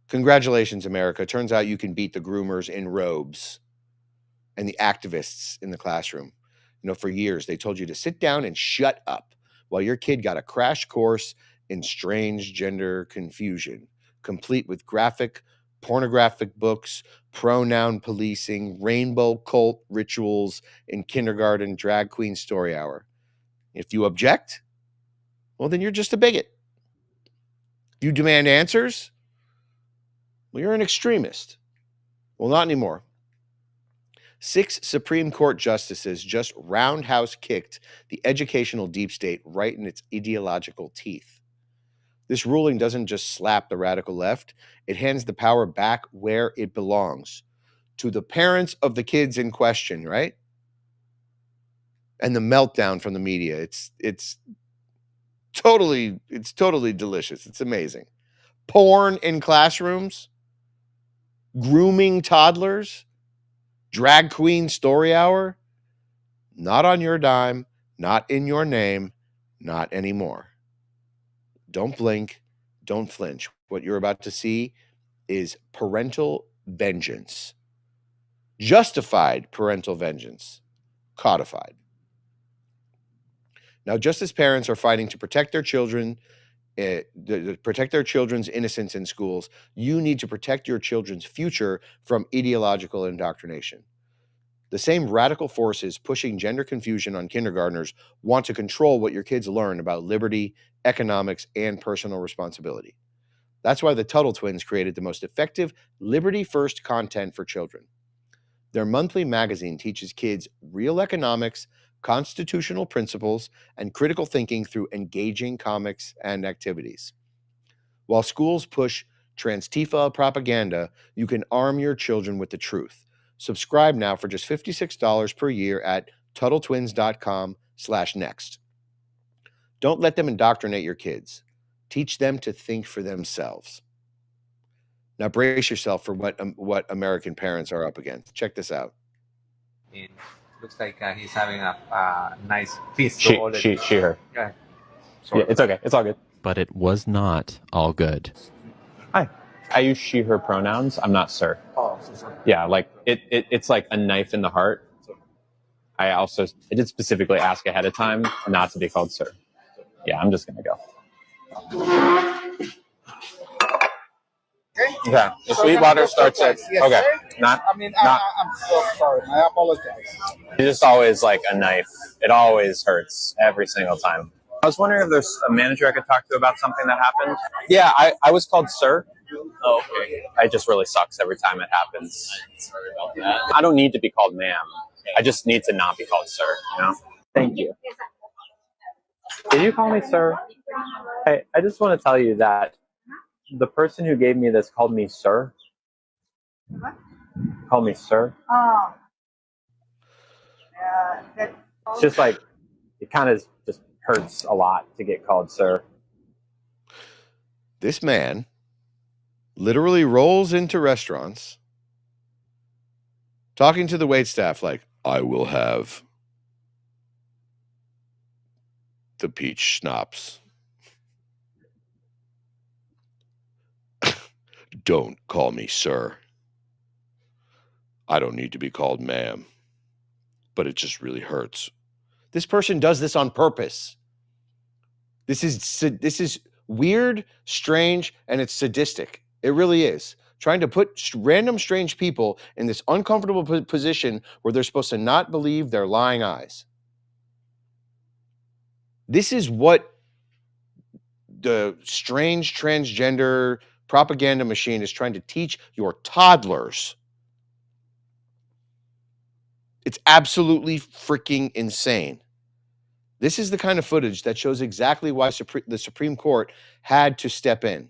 Congratulations, America. Turns out you can beat the groomers in robes and the activists in the classroom. You know, for years, they told you to sit down and shut up while your kid got a crash course in strange gender confusion, complete with graphic, pornographic books, pronoun policing, rainbow cult rituals in kindergarten, drag queen story hour. If you object, well, then you're just a bigot. If you demand answers, well, you're an extremist. Well, not anymore. 6 Supreme Court justices just roundhouse kicked the educational deep state right in its ideological teeth. This ruling doesn't just slap the radical left, it hands the power back where it belongs, to the parents of the kids in question, right? And the meltdown from the media, it's totally delicious. It's amazing. Porn in classrooms, grooming toddlers, drag queen story hour, not on your dime, not in your name, not anymore. Don't blink, don't flinch. What you're about to see is parental vengeance. Justified parental vengeance. Codified. Now, just as parents are fighting to protect their children, protect their children's innocence in schools, you need to protect your children's future from ideological indoctrination. The same radical forces pushing gender confusion on kindergartners want to control what your kids learn about liberty, economics, and personal responsibility. That's why the Tuttle twins created the most effective liberty-first content for children. Their monthly magazine teaches kids real economics, constitutional principles, and critical thinking through engaging comics and activities. While schools push trans-Tifa propaganda, you can arm your children with the truth. Subscribe now for just $56 per year at TuttleTwins.com/next. Don't let them indoctrinate your kids. Teach them to think for themselves. Now brace yourself for what American parents are up against. Check this out. It looks like he's having a nice feast. She, her. Yeah. Yeah, it's okay. It's all good. But it was not all good. Hi. I use she, her pronouns. I'm not sir. Oh, sorry. Yeah, like it's like a knife in the heart. I did specifically ask ahead of time not to be called sir. Yeah, I'm just going to go. Okay. The sweet water starts at... Yes, okay. Sir? Not... I'm so sorry. I apologize. It's just always like a knife. It always hurts every single time. I was wondering if there's a manager I could talk to about something that happened. Yeah, I was called sir. Oh, okay. It just really sucks every time it happens. Sorry about that. I don't need to be called ma'am. I just need to not be called sir, you know? Thank you. Did you call me sir? Hey, I just want to tell you that the person who gave me this called me sir. What? Called me sir. Oh. It's just like, it kind of just hurts a lot to get called sir. This man literally rolls into restaurants talking to the waitstaff like, I will have the peach schnapps. Don't call me sir. I don't need to be called ma'am, but it just really hurts. This person does this on purpose. This is weird, strange, and it's sadistic. It really is. Trying to put random strange people in this uncomfortable position where they're supposed to not believe their lying eyes. This is what the strange transgender propaganda machine is trying to teach your toddlers. It's absolutely freaking insane. This is the kind of footage that shows exactly why the Supreme Court had to step in.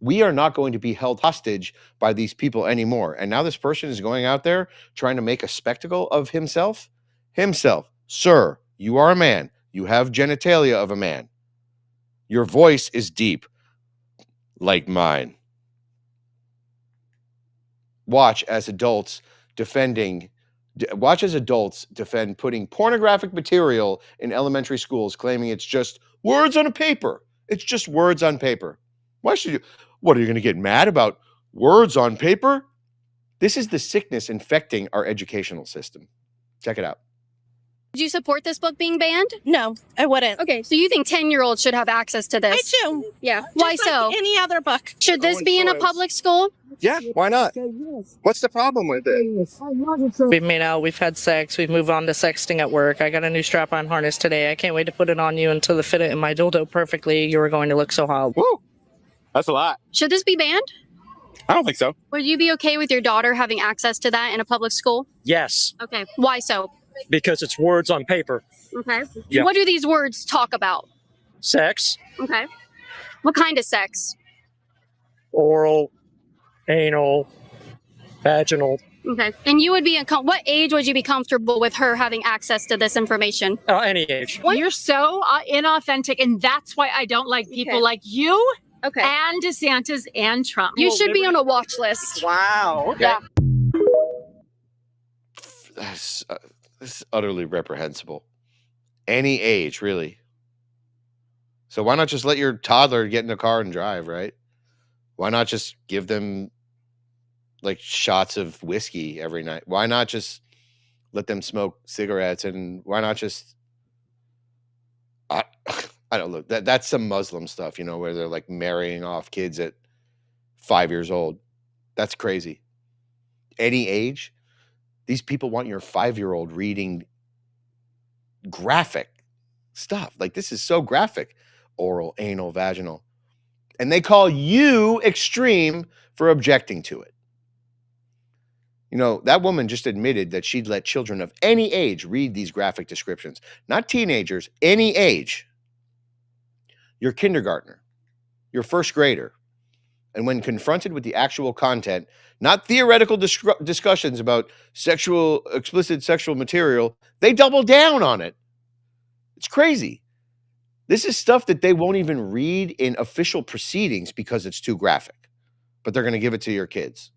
We are not going to be held hostage by these people anymore. And now this person is going out there trying to make a spectacle of himself. Sir, you are a man. You have genitalia of a man. Your voice is deep, like mine. Watch as adults defend putting pornographic material in elementary schools, claiming it's just words on a paper. It's just words on paper. What, are you going to get mad about words on paper? This is the sickness infecting our educational system. Check it out. Would you support this book being banned? No, I wouldn't. Okay, so you think 10-year-olds should have access to this? I do. Yeah. Just Why like so? any other book. Should this be in a public school? Yeah, why not? What's the problem with it? We've made out, we've had sex, we've moved on to sexting at work. I got a new strap-on harness today. I can't wait to put it on you until it fit it in my dildo perfectly. You are going to look so hot. Woo! That's a lot. Should this be banned? I don't think so. Would you be okay with your daughter having access to that in a public school? Yes, Okay. Why so? because it's words on paper. Okay. Yeah. What do these words talk about? Sex, Okay. What kind of sex? oral, anal, vaginal, Okay. And you would be what age would you be comfortable with her having access to this information? any age. You're so inauthentic, and that's why I don't like people Okay. like you Okay. and DeSantis and Trump. You should be on a watch list. Wow. Okay. Yeah. This is utterly reprehensible. Any age, really. So why not just let your toddler get in a car and drive, right? Why not just give them like shots of whiskey every night? Why not just let them smoke cigarettes? And why not just I don't know. That's some Muslim stuff, where they're like marrying off kids at 5 years old. That's crazy. Any age? These people want your 5-year-old reading graphic stuff. Like, this is so graphic. Oral, anal, vaginal. And they call you extreme for objecting to it. That woman just admitted that she'd let children of any age read these graphic descriptions. Not teenagers, any age. Your kindergartner, your first grader. And when confronted with the actual content, not theoretical discussions about explicit sexual material, they double down on it. It's crazy. This is stuff that they won't even read in official proceedings because it's too graphic, but they're going to give it to your kids.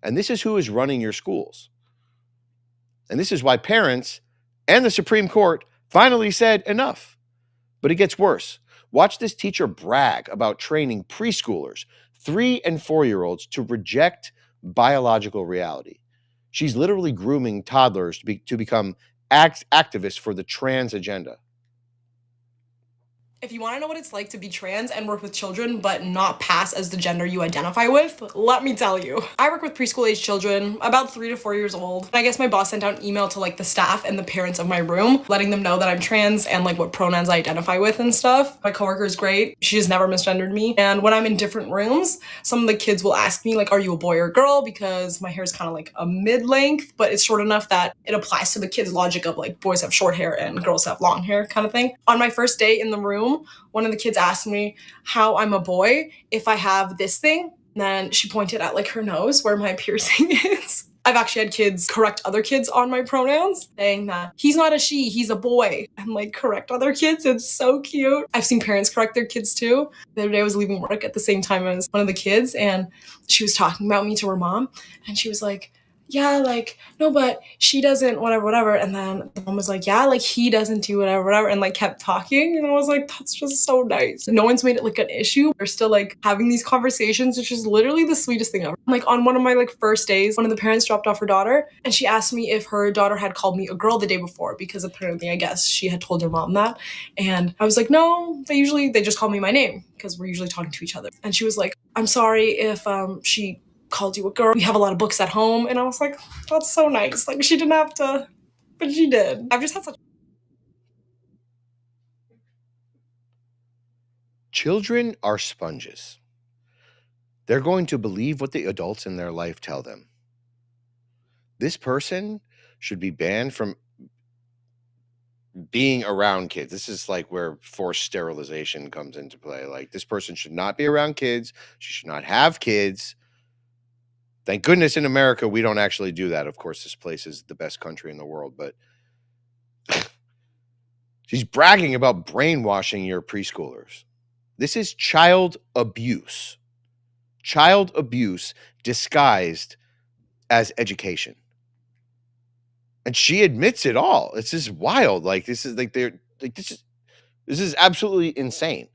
And this is who is running your schools. And this is why parents and the Supreme Court finally said enough. But it gets worse. Watch this teacher brag about training preschoolers, 3- and 4-year-olds, to reject biological reality. She's literally grooming toddlers to become activists for the trans agenda. If you want to know what it's like to be trans and work with children but not pass as the gender you identify with, let me tell you. I work with preschool age children, about 3 to 4 years old. I guess my boss sent out an email to the staff and the parents of my room, letting them know that I'm trans and what pronouns I identify with and stuff. My coworker is great. She has never misgendered me. And when I'm in different rooms, some of the kids will ask me are you a boy or a girl? Because my hair is kind of a mid-length, but it's short enough that it applies to the kids' logic of boys have short hair and girls have long hair kind of thing. On my first day in the room, one of the kids asked me how I'm a boy if I have this thing. And then she pointed at her nose where my piercing is. I've actually had kids correct other kids on my pronouns, saying that he's not a she, he's a boy. And correct other kids. It's so cute. I've seen parents correct their kids too. The other day I was leaving work at the same time as one of the kids, and she was talking about me to her mom, and she was like, yeah, no, but she doesn't, whatever. And then the mom was like, yeah, he doesn't do whatever, and kept talking. And I was like, that's just so nice. No one's made it an issue. We're still having these conversations, which is literally the sweetest thing ever. On one of my first days, one of the parents dropped off her daughter, and she asked me if her daughter had called me a girl the day before, because apparently, I guess, she had told her mom that. And I was like, no, they just call me my name, because we're usually talking to each other. And she was like, I'm sorry if she called you a girl. We have a lot of books at home. And I was like, that's so nice. She didn't have to, but she did. I've just had such. Children are sponges. They're going to believe what the adults in their life tell them. This person should be banned from being around kids. This is where forced sterilization comes into play. This person should not be around kids. She should not have kids. Thank goodness in America, we don't actually do that. Of course, this place is the best country in the world, but she's bragging about brainwashing your preschoolers. This is child abuse. Child abuse disguised as education. And she admits it all. It's just wild. This is absolutely insane.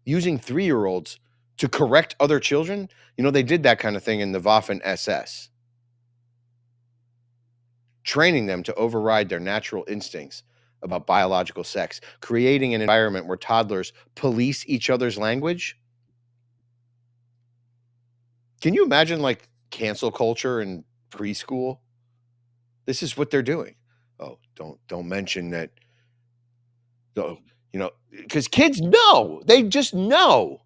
Using 3-year-olds to correct other children. You know, they did that kind of thing in the Waffen SS, training them to override their natural instincts about biological sex, creating an environment where toddlers police each other's language. Can you imagine like cancel culture in preschool? This is what they're doing. Oh, don't mention that. Oh, you know, because kids know. They just know.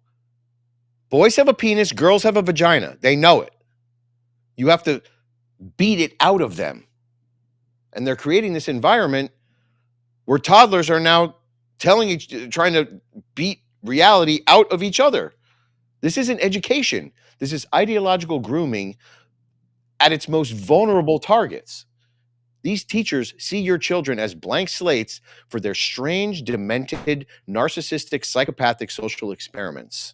Boys have a penis, girls have a vagina. They know it. You have to beat it out of them. And they're creating this environment where toddlers are now trying to beat reality out of each other. This isn't education. This is ideological grooming at its most vulnerable targets. These teachers see your children as blank slates for their strange, demented, narcissistic, psychopathic social experiments.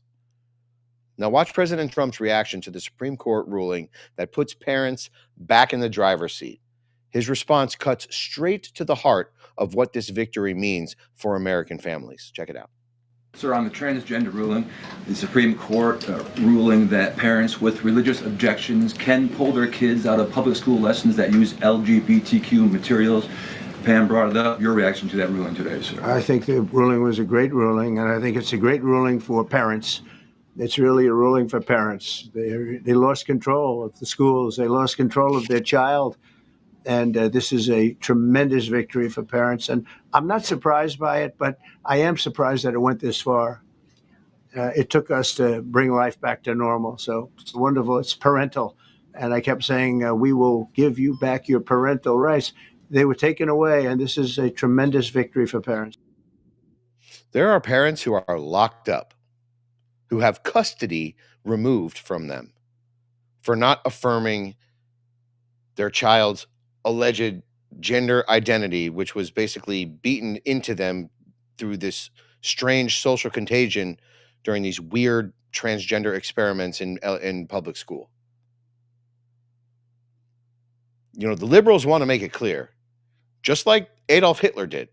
Now watch President Trump's reaction to the Supreme Court ruling that puts parents back in the driver's seat. His response cuts straight to the heart of what this victory means for American families. Check it out. Sir, on the transgender ruling, the Supreme Court ruling that parents with religious objections can pull their kids out of public school lessons that use LGBTQ materials. Pam brought it up. Your reaction to that ruling today, sir? I think the ruling was a great ruling, and I think it's a great ruling for parents. It's really a ruling for parents. They lost control of the schools. They lost control of their child. And this is a tremendous victory for parents. And I'm not surprised by it, but I am surprised that it went this far. It took us to bring life back to normal. So it's wonderful. It's parental. And I kept saying, we will give you back your parental rights. They were taken away. And this is a tremendous victory for parents. There are parents who are locked up, who have custody removed from them for not affirming their child's alleged gender identity, which was basically beaten into them through this strange social contagion during these weird transgender experiments in public school. You know, the liberals want to make it clear, just like Adolf Hitler did.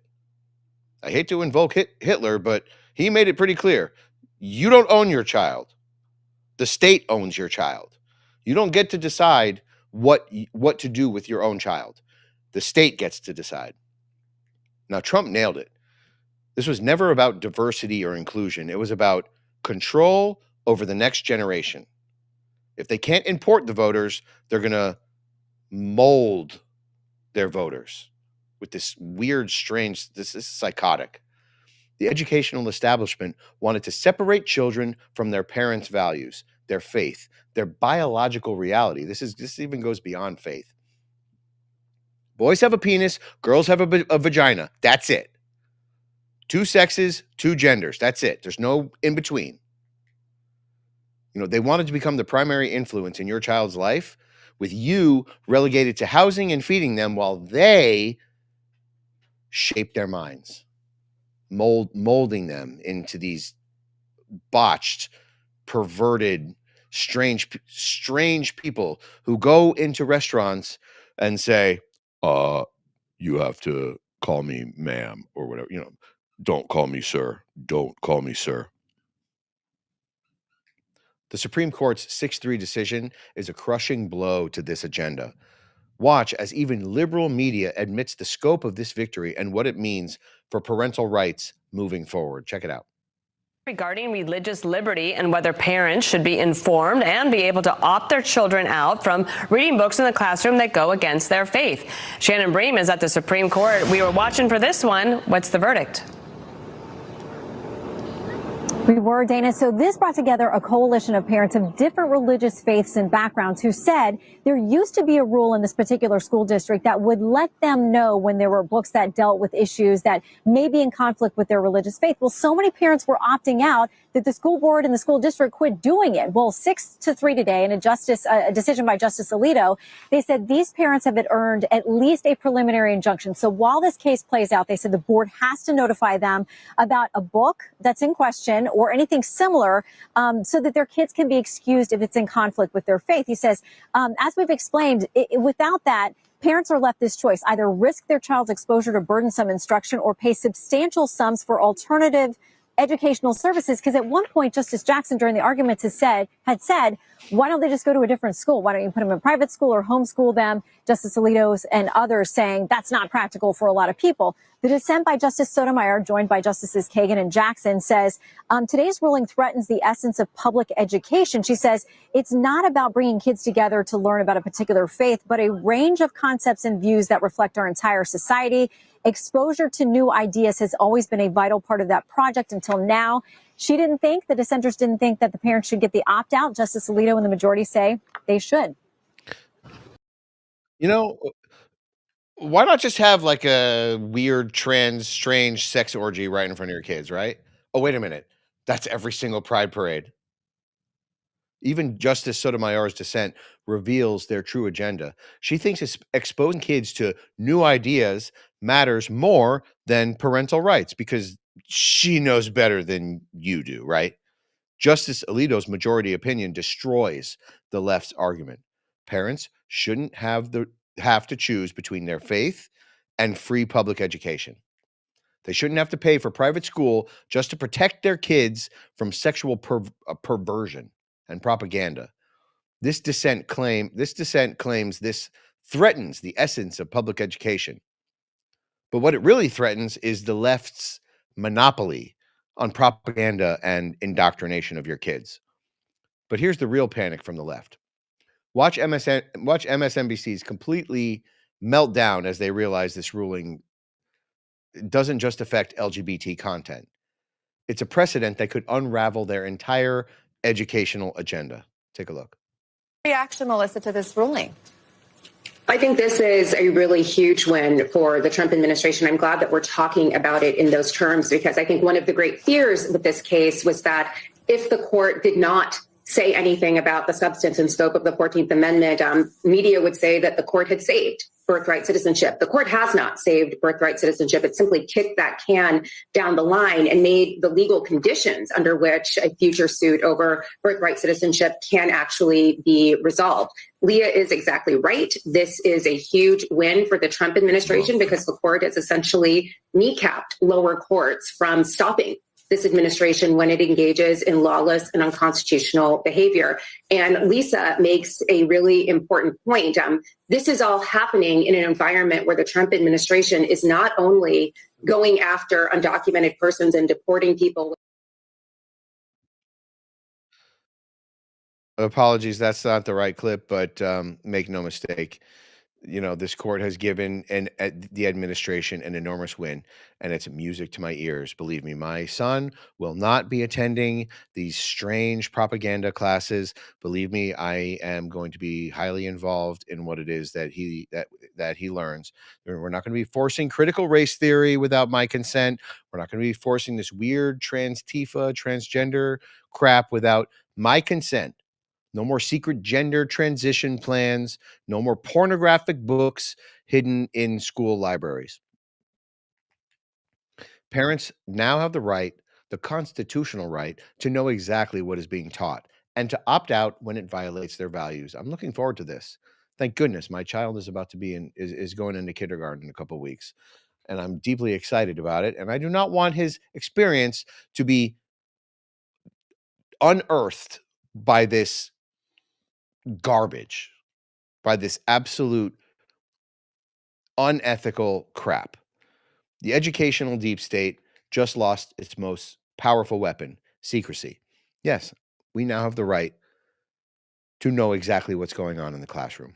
I hate to invoke Hitler, but he made it pretty clear. You don't own your child. The state owns your child. You don't get to decide what to do with your own child. The state gets to decide. Now, Trump nailed it. This was never about diversity or inclusion. It was about control over the next generation. If they can't import the voters, they're going to mold their voters with this weird, strange, this is psychotic. The educational establishment wanted to separate children from their parents' values, their faith, their biological reality. This even goes beyond faith. Boys have a penis, girls have a vagina. That's it. Two sexes, two genders. That's it. There's no in between. You know, they wanted to become the primary influence in your child's life, with you relegated to housing and feeding them while they shape their minds, molding them into these botched, perverted, strange people who go into restaurants and say, you have to call me ma'am or whatever, you know, don't call me sir. Don't call me sir. The Supreme Court's 6-3 decision is a crushing blow to this agenda. Watch as even liberal media admits the scope of this victory and what it means for parental rights moving forward. Check it out. Regarding religious liberty and whether parents should be informed and be able to opt their children out from reading books in the classroom that go against their faith. Shannon Bream is at the Supreme Court. We were watching for this one. What's the verdict? We were, Dana. So this brought together a coalition of parents of different religious faiths and backgrounds who said there used to be a rule in this particular school district that would let them know when there were books that dealt with issues that may be in conflict with their religious faith. Well, so many parents were opting out that the school board and the school district quit doing it. Well, 6-3 today in a decision by Justice Alito, they said these parents have earned at least a preliminary injunction. So while this case plays out, they said the board has to notify them about a book that's in question or anything similar, so that their kids can be excused if it's in conflict with their faith. He says, as we've explained, without that, parents are left this choice: either risk their child's exposure to burdensome instruction or pay substantial sums for alternative educational services. Because at one point, Justice Jackson during the arguments had said, why don't they just go to a different school? Why don't you put them in private school or homeschool them? Justice Alito and others saying that's not practical for a lot of people. The dissent by Justice Sotomayor, joined by Justices Kagan and Jackson, says today's ruling threatens the essence of public education. She says it's not about bringing kids together to learn about a particular faith, but a range of concepts and views that reflect our entire society. Exposure to new ideas has always been a vital part of that project until now. The dissenters didn't think that the parents should get the opt-out. Justice Alito and the majority say they should. You know, why not just have like a weird, strange sex orgy right in front of your kids, right? Oh, wait a minute. That's every single pride parade. Even Justice Sotomayor's dissent reveals their true agenda. She thinks exposing kids to new ideas matters more than parental rights because she knows better than you do, right? Justice Alito's majority opinion destroys the left's argument. Parents shouldn't have to choose between their faith and free public education. They shouldn't have to pay for private school just to protect their kids from sexual perversion and propaganda. This dissent claims this threatens the essence of public education. But what it really threatens is the left's monopoly on propaganda and indoctrination of your kids. But here's the real panic from the left. Watch MSNBC's completely melt down as they realize this ruling doesn't just affect LGBT content. It's a precedent that could unravel their entire educational agenda. Take a look. Reaction, Melissa, to this ruling? I think this is a really huge win for the Trump administration. I'm glad that we're talking about it in those terms because I think one of the great fears with this case was that if the court did not say anything about the substance and scope of the 14th Amendment, media would say that the court had saved birthright citizenship. The court has not saved birthright citizenship. It simply kicked that can down the line and made the legal conditions under which a future suit over birthright citizenship can actually be resolved. Leah is exactly right. This is a huge win for the Trump administration because the court has essentially kneecapped lower courts from stopping this administration when it engages in lawless and unconstitutional behavior. And Lisa makes a really important point. This is all happening in an environment where the Trump administration is not only going after undocumented persons and deporting people. Apologies, that's not the right clip, but make no mistake. This court has given the administration an enormous win, and it's music to my ears. Believe me, my son will not be attending these strange propaganda classes. Believe me, I am going to be highly involved in what it is that he learns. We're not going to be forcing critical race theory without my consent. We're not going to be forcing this weird transgender crap without my consent. No more secret gender transition plans. No more pornographic books hidden in school libraries. Parents now have the constitutional right, to know exactly what is being taught and to opt out when it violates their values. I'm looking forward to this. Thank goodness my child is about to be is going into kindergarten in a couple of weeks, and I'm deeply excited about it. And I do not want his experience to be unearthed by this garbage, by this absolute unethical crap. The educational deep state just lost its most powerful weapon, secrecy. Yes, we now have the right to know exactly what's going on in the classroom.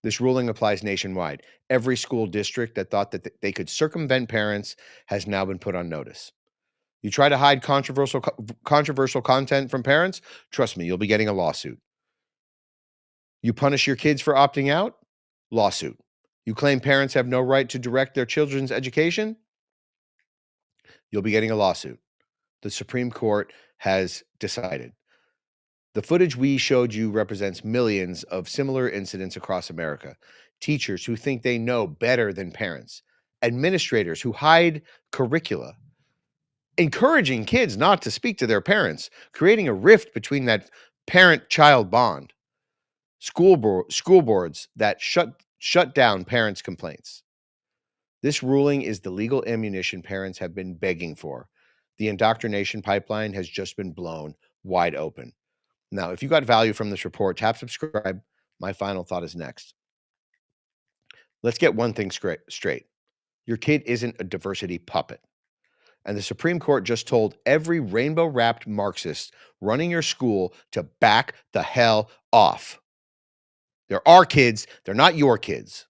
This ruling applies nationwide. Every school district that thought that they could circumvent parents has now been put on notice. You try to hide controversial content from parents, trust me, you'll be getting a lawsuit. You punish your kids for opting out? Lawsuit. You claim parents have no right to direct their children's education? You'll be getting a lawsuit. The Supreme Court has decided. The footage we showed you represents millions of similar incidents across America. Teachers who think they know better than parents. Administrators who hide curricula. Encouraging kids not to speak to their parents. Creating a rift between that parent-child bond. School boards that shut down parents' complaints. This ruling is the legal ammunition parents have been begging for. The indoctrination pipeline has just been blown wide open. Now, if you got value from this report, tap subscribe. My final thought is next. Let's get one thing straight. Your kid isn't a diversity puppet. And the Supreme Court just told every rainbow-wrapped Marxist running your school to back the hell off. They're our kids. They're not your kids.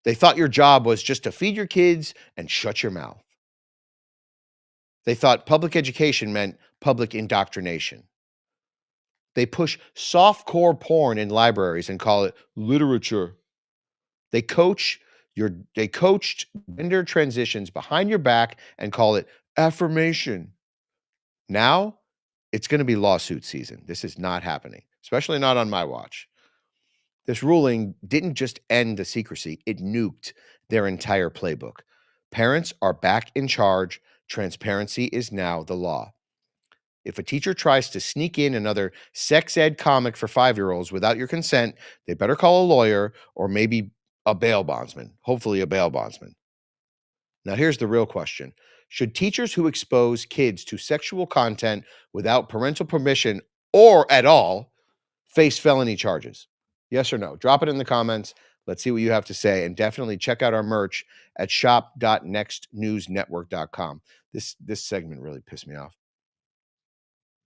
They thought your job was just to feed your kids and shut your mouth. They thought public education meant public indoctrination. They push softcore porn in libraries and call it literature. They coached gender transitions behind your back and call it affirmation. Now, it's going to be lawsuit season. This is not happening, especially not on my watch. This ruling didn't just end the secrecy, it nuked their entire playbook. Parents are back in charge. Transparency is now the law. If a teacher tries to sneak in another sex ed comic for 5-year-olds without your consent, they better call a lawyer or maybe a bail bondsman, hopefully a bail bondsman. Now, here's the real question. Should teachers who expose kids to sexual content without parental permission or at all face felony charges? Yes or no? Drop it in the comments. Let's see what you have to say. And definitely check out our merch at shop.nextnewsnetwork.com. This segment really pissed me off.